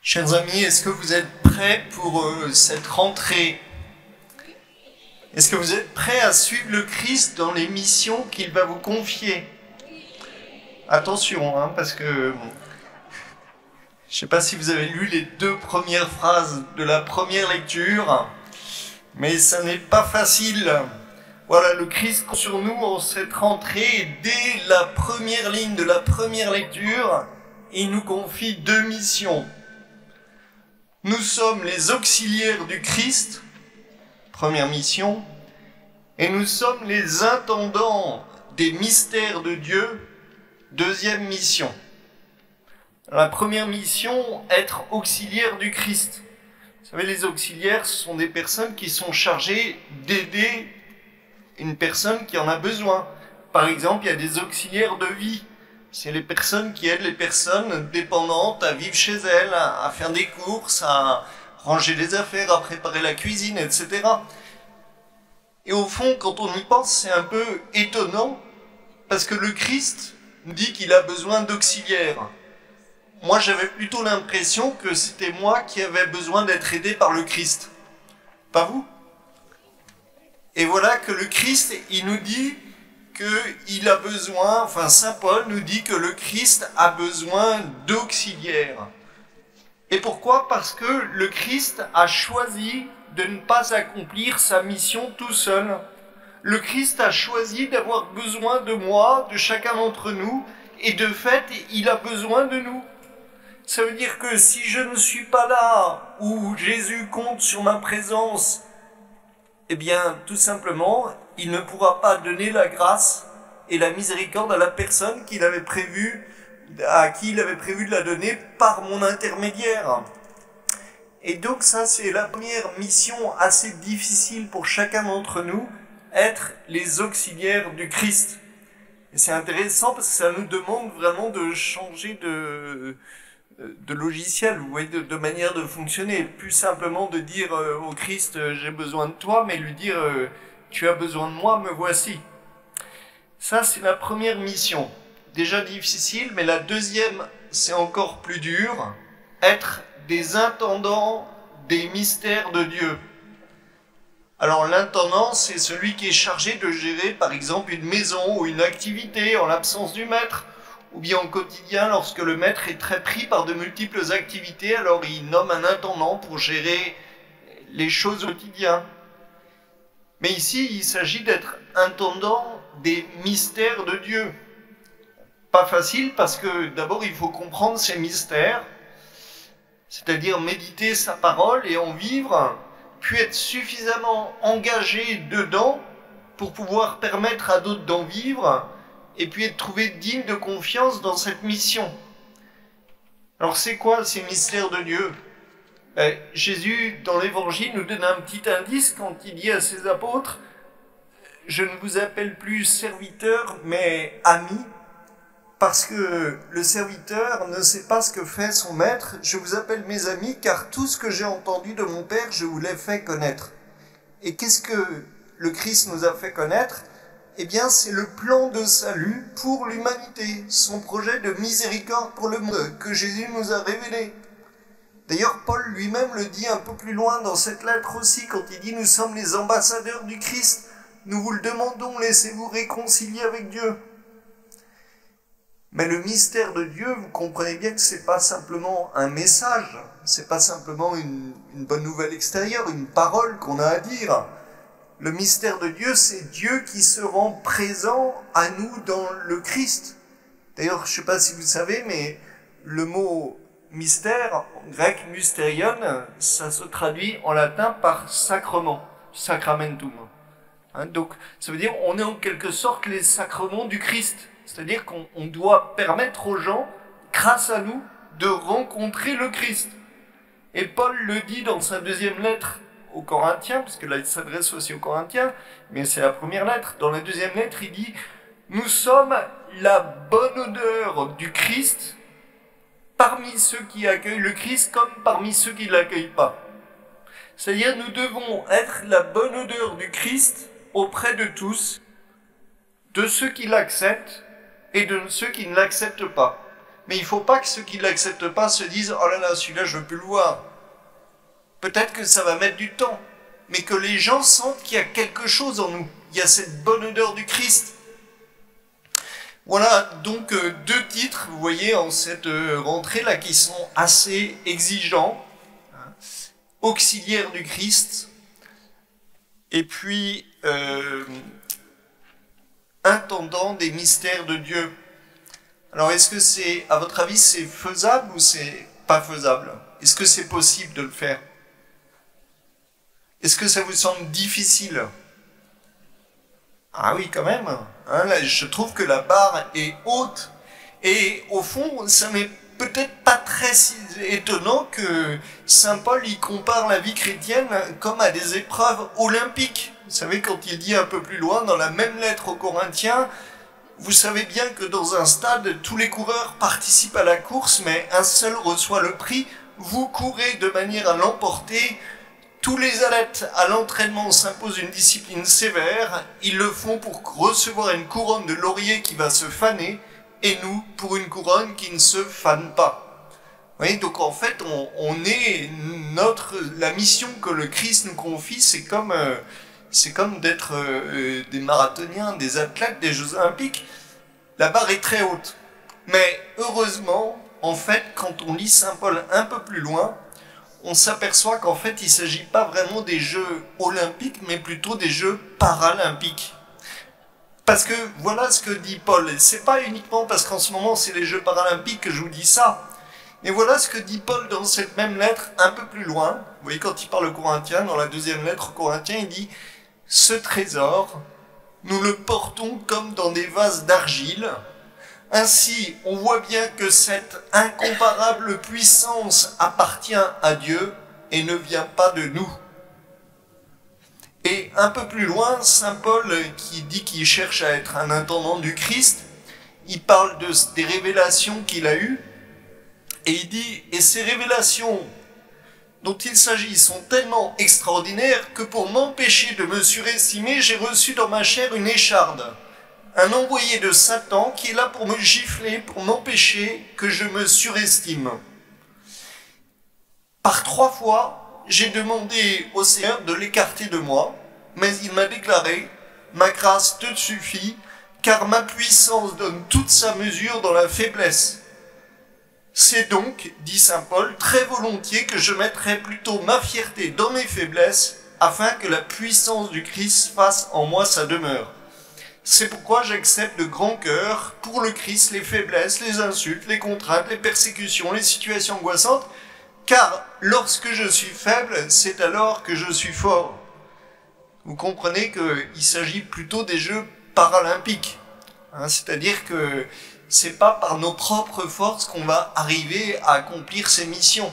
Chers amis, est-ce que vous êtes prêts pour cette rentrée? Est-ce que vous êtes prêts à suivre le Christ dans les missions qu'il va vous confier? Attention, parce que je ne sais pas si vous avez lu les 2 premières phrases de la première lecture, mais ça n'est pas facile. Voilà, le Christ compte sur nous en cette rentrée, dès la première ligne de la première lecture, il nous confie 2 missions. Nous sommes les auxiliaires du Christ, première mission, et nous sommes les intendants des mystères de Dieu, deuxième mission. La première mission, être auxiliaire du Christ. Vous savez, les auxiliaires sont des personnes qui sont chargées d'aider une personne qui en a besoin. Par exemple, il y a des auxiliaires de vie. C'est les personnes qui aident les personnes dépendantes à vivre chez elles, à faire des courses, à ranger les affaires, à préparer la cuisine, etc. Et au fond, quand on y pense, c'est un peu étonnant, parce que le Christ nous dit qu'il a besoin d'auxiliaires. Moi, j'avais plutôt l'impression que c'était moi qui avais besoin d'être aidé par le Christ. Pas vous? Et voilà que le Christ, il nous dit qu'il a besoin, Saint Paul nous dit que le Christ a besoin d'auxiliaires. Et pourquoi? Parce que le Christ a choisi de ne pas accomplir sa mission tout seul. Le Christ a choisi d'avoir besoin de moi, de chacun d'entre nous, et de fait, il a besoin de nous. Ça veut dire que si je ne suis pas là, ou Jésus compte sur ma présence, eh bien, tout simplement, il ne pourra pas donner la grâce et la miséricorde à la personne à qui il avait prévu de la donner par mon intermédiaire. Et donc ça, c'est la première mission assez difficile pour chacun d'entre nous, être les auxiliaires du Christ. Et c'est intéressant parce que ça nous demande vraiment de changer de logiciel, vous voyez, de manière de fonctionner. Plus simplement de dire au Christ, j'ai besoin de toi, mais lui dire, tu as besoin de moi, me voici. Ça, c'est la première mission. Déjà difficile, mais la deuxième, c'est encore plus dur. Être des intendants des mystères de Dieu. Alors l'intendant, c'est celui qui est chargé de gérer, par exemple, une maison ou une activité en l'absence du maître. Ou bien au quotidien, lorsque le maître est très pris par de multiples activités, alors il nomme un intendant pour gérer les choses au quotidien. Mais ici, il s'agit d'être intendant des mystères de Dieu. Pas facile parce que d'abord il faut comprendre ces mystères, c'est-à-dire méditer sa parole et en vivre, puis être suffisamment engagé dedans pour pouvoir permettre à d'autres d'en vivre, et puis être trouvé digne de confiance dans cette mission. Alors c'est quoi ces mystères de Dieu? Jésus, dans l'Évangile, nous donne un petit indice quand il dit à ses apôtres « Je ne vous appelle plus serviteur, mais ami, parce que le serviteur ne sait pas ce que fait son maître. Je vous appelle mes amis, car tout ce que j'ai entendu de mon Père, je vous l'ai fait connaître. » Et qu'est-ce que le Christ nous a fait connaître? Eh bien, c'est le plan de salut pour l'humanité, son projet de miséricorde pour le monde que Jésus nous a révélé. D'ailleurs, Paul lui-même le dit un peu plus loin dans cette lettre aussi, quand il dit « Nous sommes les ambassadeurs du Christ, nous vous le demandons, laissez-vous réconcilier avec Dieu. » Mais le mystère de Dieu, vous comprenez bien que c'est pas simplement un message, c'est pas simplement une bonne nouvelle extérieure, une parole qu'on a à dire. Le mystère de Dieu, c'est Dieu qui se rend présent à nous dans le Christ. D'ailleurs, je ne sais pas si vous savez, mais le mot mystère, en grec mysterion, ça se traduit en latin par sacrement, sacramentum. Donc, ça veut dire on est en quelque sorte les sacrements du Christ. C'est-à-dire qu'on doit permettre aux gens, grâce à nous, de rencontrer le Christ. Et Paul le dit dans sa deuxième lettre aux Corinthiens, parce que là il s'adresse aussi aux Corinthiens, mais c'est la première lettre. Dans la deuxième lettre, il dit « Nous sommes la bonne odeur du Christ parmi ceux qui accueillent le Christ comme parmi ceux qui ne l'accueillent pas. » C'est-à-dire nous devons être la bonne odeur du Christ auprès de tous, de ceux qui l'acceptent et de ceux qui ne l'acceptent pas. Mais il ne faut pas que ceux qui ne l'acceptent pas se disent « Oh là là, celui-là, je ne veux plus le voir ». Peut-être que ça va mettre du temps, mais que les gens sentent qu'il y a quelque chose en nous. Il y a cette bonne odeur du Christ. Voilà, donc deux titres, vous voyez, en cette rentrée-là, qui sont assez exigeants. Auxiliaire du Christ, et puis intendant des mystères de Dieu. Alors, est-ce que c'est, à votre avis, c'est faisable ou c'est pas faisable? Est-ce que c'est possible de le faire? Est-ce que ça vous semble difficile? Ah oui, quand même. Hein, là, je trouve que la barre est haute. Et au fond, ça m'est peut-être pas très étonnant que saint Paul y compare la vie chrétienne comme à des épreuves olympiques. Vous savez, quand il dit un peu plus loin, dans la même lettre aux Corinthiens, vous savez bien que dans un stade, tous les coureurs participent à la course, mais un seul reçoit le prix. Vous courez de manière à l'emporter. Tous les athlètes à l'entraînement s'imposent une discipline sévère. Ils le font pour recevoir une couronne de laurier qui va se faner, et nous, pour une couronne qui ne se fane pas. Vous voyez, donc en fait, on est la mission que le Christ nous confie, c'est comme d'être des marathoniens, des athlètes des Jeux Olympiques. La barre est très haute. Mais heureusement, en fait, quand on lit saint Paul un peu plus loin, on s'aperçoit qu'en fait, il ne s'agit pas vraiment des Jeux Olympiques, mais plutôt des Jeux Paralympiques. Parce que voilà ce que dit Paul. C'est pas uniquement parce qu'en ce moment c'est les Jeux Paralympiques que je vous dis ça. Mais voilà ce que dit Paul dans cette même lettre un peu plus loin. Vous voyez, quand il parle aux Corinthiens, dans la deuxième lettre aux Corinthiens, il dit « Ce trésor, nous le portons comme dans des vases d'argile. Ainsi, on voit bien que cette incomparable puissance appartient à Dieu et ne vient pas de nous. » Et un peu plus loin, saint Paul, qui dit qu'il cherche à être un intendant du Christ, il parle des révélations qu'il a eues, et il dit « Et ces révélations dont il s'agit sont tellement extraordinaires que pour m'empêcher de me surestimer, j'ai reçu dans ma chair une écharde, un envoyé de Satan qui est là pour me gifler, pour m'empêcher que je me surestime. Par 3 fois, j'ai demandé au Seigneur de l'écarter de moi, mais il m'a déclaré « Ma grâce te suffit, car ma puissance donne toute sa mesure dans la faiblesse. » C'est donc, dit saint Paul, très volontiers que je mettrai plutôt ma fierté dans mes faiblesses, afin que la puissance du Christ fasse en moi sa demeure. C'est pourquoi j'accepte de grand cœur, pour le Christ, les faiblesses, les insultes, les contraintes, les persécutions, les situations angoissantes, car lorsque je suis faible, c'est alors que je suis fort. Vous comprenez qu'il s'agit plutôt des Jeux Paralympiques. Hein, c'est-à-dire que c'est pas par nos propres forces qu'on va arriver à accomplir ces missions.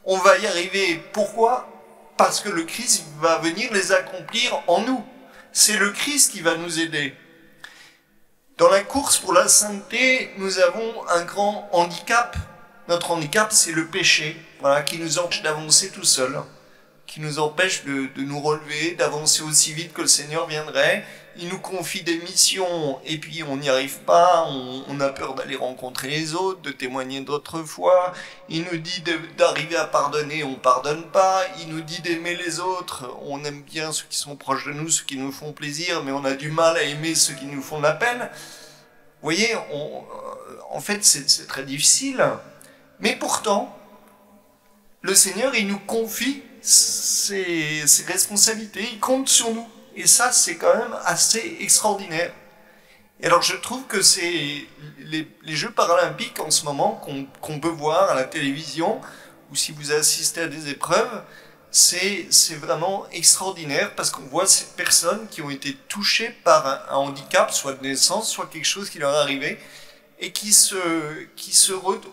On va y arriver. Pourquoi? Parce que le Christ va venir les accomplir en nous. C'est le Christ qui va nous aider. Dans la course pour la sainteté, nous avons un grand handicap. Notre handicap, c'est le péché, voilà, qui nous empêche d'avancer tout seul, qui nous empêche de nous relever, d'avancer aussi vite que le Seigneur viendrait. Il nous confie des missions et puis on n'y arrive pas, on a peur d'aller rencontrer les autres, de témoigner d'autres fois. Il nous dit d'arriver à pardonner, on pardonne pas. Il nous dit d'aimer les autres, on aime bien ceux qui sont proches de nous, ceux qui nous font plaisir, mais on a du mal à aimer ceux qui nous font de la peine. Vous voyez, en fait c'est très difficile. Mais pourtant, le Seigneur, il nous confie ses responsabilités, il compte sur nous. Et ça, c'est quand même assez extraordinaire. Et alors, je trouve que c'est les Jeux Paralympiques en ce moment, qu'on peut voir à la télévision, ou si vous assistez à des épreuves, c'est vraiment extraordinaire, parce qu'on voit ces personnes qui ont été touchées par un handicap, soit de naissance, soit quelque chose qui leur est arrivé, et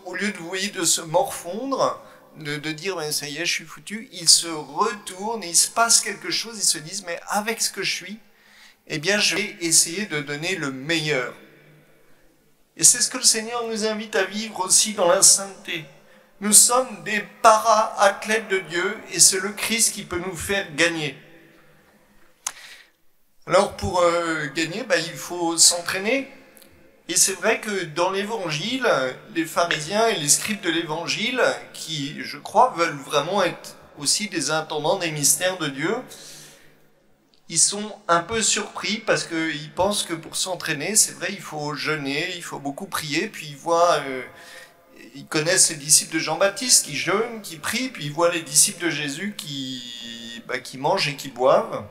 au lieu de, vous voyez, de se morfondre, de dire ben, ça y est, je suis foutu, ils se retournent, il se passe quelque chose, ils se disent mais avec ce que je suis, eh bien je vais essayer de donner le meilleur. Et c'est ce que le Seigneur nous invite à vivre aussi dans la sainteté. Nous sommes des para-athlètes de Dieu et c'est le Christ qui peut nous faire gagner. Alors pour gagner, ben, il faut s'entraîner. Et c'est vrai que dans l'évangile, les pharisiens et les scribes de l'évangile, qui, je crois, veulent vraiment être aussi des intendants des mystères de Dieu, ils sont un peu surpris parce qu'ils pensent que pour s'entraîner, c'est vrai, il faut jeûner, il faut beaucoup prier, puis ils connaissent les disciples de Jean-Baptiste qui jeûnent, qui prient, puis ils voient les disciples de Jésus qui mangent et qui boivent.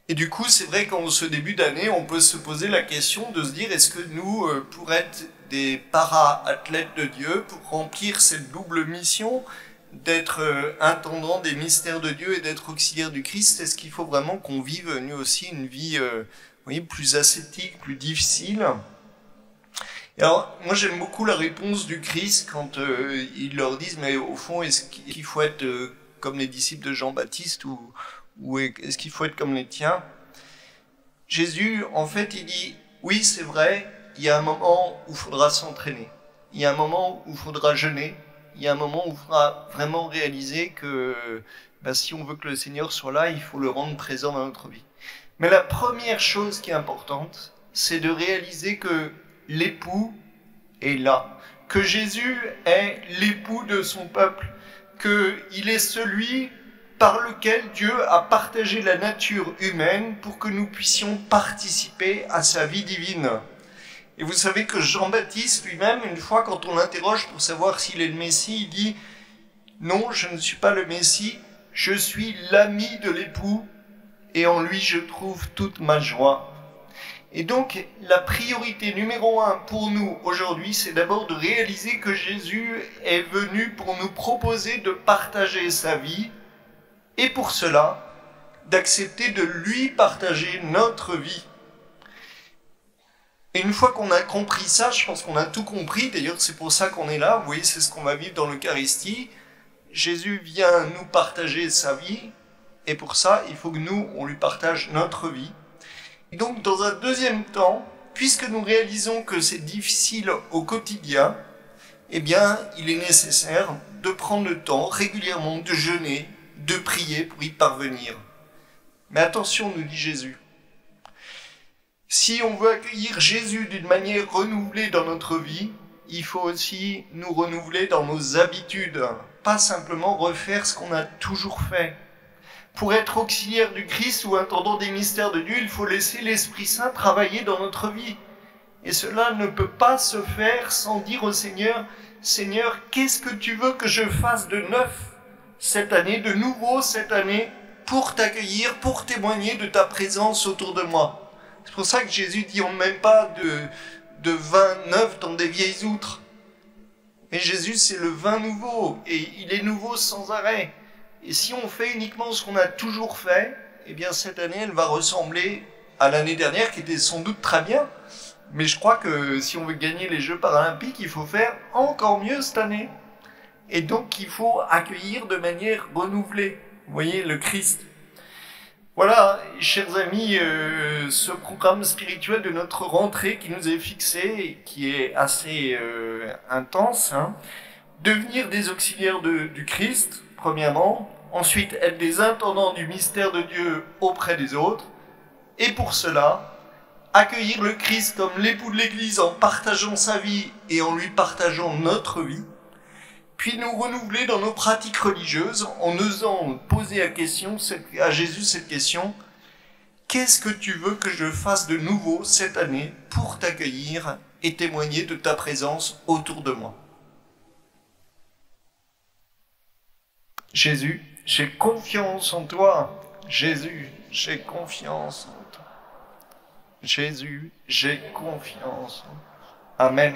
Et du coup, c'est vrai qu'en ce début d'année, on peut se poser la question de se dire, est-ce que nous, pour être des para-athlètes de Dieu, pour remplir cette double mission, d'être intendant des mystères de Dieu et d'être auxiliaire du Christ, est-ce qu'il faut vraiment qu'on vive nous aussi une vie plus ascétique, plus difficile? Et alors, moi j'aime beaucoup la réponse du Christ quand ils leur disent, mais au fond, est-ce qu'il faut être comme les disciples de Jean-Baptiste ou est-ce qu'il faut être comme les tiens? Jésus, en fait, il dit, oui, c'est vrai, il y a un moment où il faudra s'entraîner. Il y a un moment où il faudra jeûner. Il y a un moment où il faudra vraiment réaliser que si on veut que le Seigneur soit là, il faut le rendre présent dans notre vie. Mais la première chose qui est importante, c'est de réaliser que l'époux est là. Que Jésus est l'époux de son peuple. Qu'il est celui par lequel Dieu a partagé la nature humaine pour que nous puissions participer à sa vie divine. Et vous savez que Jean-Baptiste lui-même, une fois quand on l'interroge pour savoir s'il est le Messie, il dit « Non, je ne suis pas le Messie, je suis l'ami de l'époux et en lui je trouve toute ma joie. » Et donc, la priorité numéro 1 pour nous aujourd'hui, c'est d'abord de réaliser que Jésus est venu pour nous proposer de partager sa vie et pour cela, d'accepter de lui partager notre vie. Et une fois qu'on a compris ça, je pense qu'on a tout compris, d'ailleurs c'est pour ça qu'on est là, vous voyez, c'est ce qu'on va vivre dans l'Eucharistie. Jésus vient nous partager sa vie, et pour ça, il faut que nous, on lui partage notre vie. Et donc, dans un deuxième temps, puisque nous réalisons que c'est difficile au quotidien, eh bien, il est nécessaire de prendre le temps régulièrement de jeûner, de prier pour y parvenir. Mais attention, nous dit Jésus, si on veut accueillir Jésus d'une manière renouvelée dans notre vie, il faut aussi nous renouveler dans nos habitudes, pas simplement refaire ce qu'on a toujours fait. Pour être auxiliaire du Christ ou intendant des mystères de Dieu, il faut laisser l'Esprit Saint travailler dans notre vie. Et cela ne peut pas se faire sans dire au Seigneur, « Seigneur, qu'est-ce que tu veux que je fasse de neuf cette année, de nouveau cette année, pour t'accueillir, pour témoigner de ta présence autour de moi ?» C'est pour ça que Jésus dit, on ne met pas de vin neuf dans des vieilles outres. Mais Jésus, c'est le vin nouveau, et il est nouveau sans arrêt. Et si on fait uniquement ce qu'on a toujours fait, eh bien cette année, elle va ressembler à l'année dernière, qui était sans doute très bien. Mais je crois que si on veut gagner les Jeux paralympiques, il faut faire encore mieux cette année. Et donc, il faut accueillir de manière renouvelée. Vous voyez, le Christ. Voilà, chers amis, ce programme spirituel de notre rentrée qui nous est fixé et qui est assez intense. Devenir des auxiliaires du Christ, premièrement. Ensuite, être des intendants du mystère de Dieu auprès des autres. Et pour cela, accueillir le Christ comme l'époux de l'Église en partageant sa vie et en lui partageant notre vie. Puis nous renouveler dans nos pratiques religieuses en osant poser à Jésus cette question, « Qu'est-ce que tu veux que je fasse de nouveau cette année pour t'accueillir et témoigner de ta présence autour de moi ?» Jésus, j'ai confiance en toi. Jésus, j'ai confiance en toi. Jésus, j'ai confiance en toi. Amen.